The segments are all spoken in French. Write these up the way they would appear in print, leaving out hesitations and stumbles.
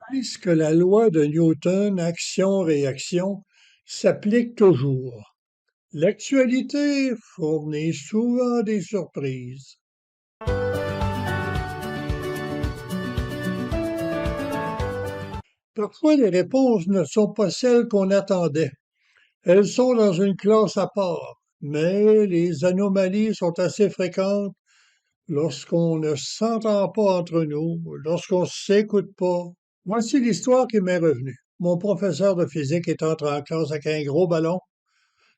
Puisque la loi de Newton, action-réaction, s'applique toujours. L'actualité fournit souvent des surprises. Parfois, les réponses ne sont pas celles qu'on attendait. Elles sont dans une classe à part, mais les anomalies sont assez fréquentes lorsqu'on ne s'entend pas entre nous, lorsqu'on ne s'écoute pas. Voici l'histoire qui m'est revenue. Mon professeur de physique est entré en classe avec un gros ballon,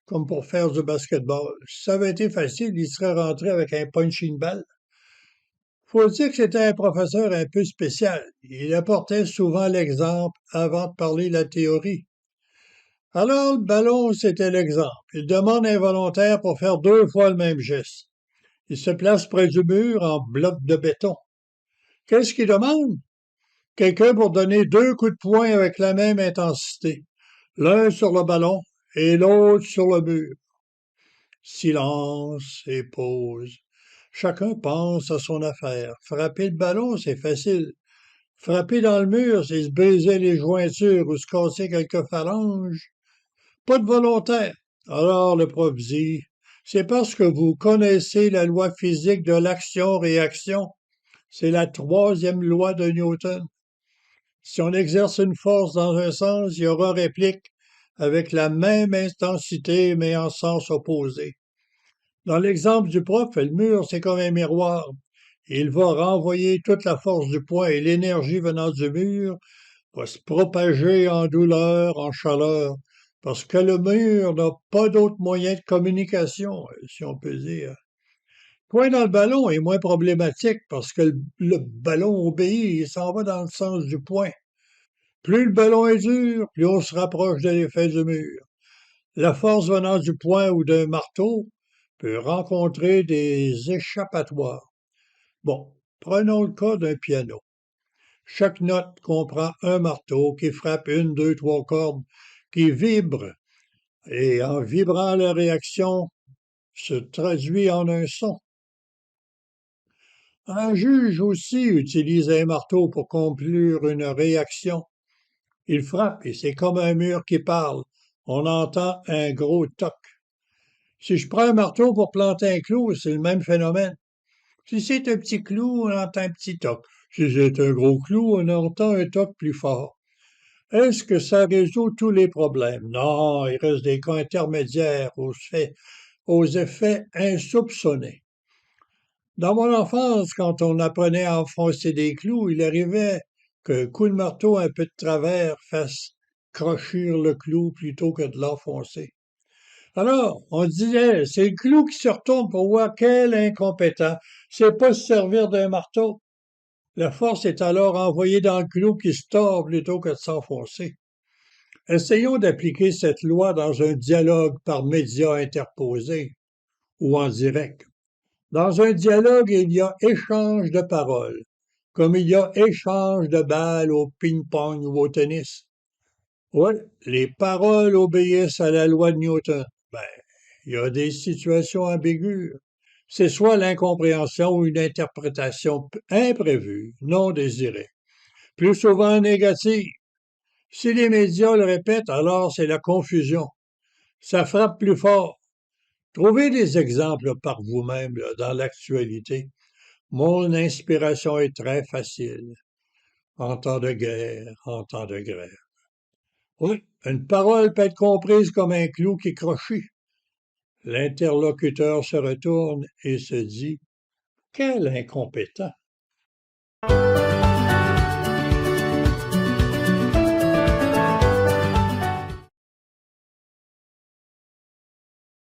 comme pour faire du basketball. Si ça avait été facile, il serait rentré avec un punching ball. Faut dire que c'était un professeur un peu spécial. Il apportait souvent l'exemple avant de parler la théorie. Alors, le ballon, c'était l'exemple. Il demande à un volontaire pour faire 2 fois le même geste. Il se place près du mur en bloc de béton. Qu'est-ce qu'il demande? Quelqu'un pour donner 2 coups de poing avec la même intensité. L'un sur le ballon et l'autre sur le mur. Silence et pause. Chacun pense à son affaire. Frapper le ballon, c'est facile. Frapper dans le mur, c'est se briser les jointures ou se casser quelques phalanges. Pas de volontaire. Alors le prof dit, c'est parce que vous connaissez la loi physique de l'action-réaction. C'est la troisième loi de Newton. Si on exerce une force dans un sens, il y aura réplique avec la même intensité mais en sens opposé. Dans l'exemple du prof, le mur, c'est comme un miroir. Il va renvoyer toute la force du poids et l'énergie venant du mur va se propager en douleur, en chaleur, parce que le mur n'a pas d'autre moyen de communication, si on peut dire. Point dans le ballon est moins problématique parce que le ballon obéit et s'en va dans le sens du point. Plus le ballon est dur, plus on se rapproche de l'effet du mur. La force venant du poing ou d'un marteau peut rencontrer des échappatoires. Bon, prenons le cas d'un piano. Chaque note comprend un marteau qui frappe une, deux, trois cordes, qui vibre, et en vibrant la réaction se traduit en un son. Un juge aussi utilise un marteau pour conclure une réaction. Il frappe et c'est comme un mur qui parle. On entend un gros toc. Si je prends un marteau pour planter un clou, c'est le même phénomène. Si c'est un petit clou, on entend un petit toc. Si c'est un gros clou, on entend un toc plus fort. Est-ce que ça résout tous les problèmes? Non, il reste des cas intermédiaires aux effets insoupçonnés. Dans mon enfance, quand on apprenait à enfoncer des clous, il arrivait qu'un coup de marteau un peu de travers fasse crochir le clou plutôt que de l'enfoncer. Alors, on disait, c'est le clou qui se retourne pour voir quel incompétent. C'est pas se servir d'un marteau. La force est alors envoyée dans le clou qui se tord plutôt que de s'enfoncer. Essayons d'appliquer cette loi dans un dialogue par médias interposés ou en direct. Dans un dialogue, il y a échange de paroles, comme il y a échange de balles au ping-pong ou au tennis. Oui, les paroles obéissent à la loi de Newton. Ben, il y a des situations ambiguës. C'est soit l'incompréhension ou une interprétation imprévue, non désirée, plus souvent négative. Si les médias le répètent, alors c'est la confusion. Ça frappe plus fort. Trouvez des exemples par vous-même dans l'actualité. Mon inspiration est très facile. En temps de guerre, en temps de grève. Oui, une parole peut être comprise comme un clou qui crochit. L'interlocuteur se retourne et se dit: quel incompétent!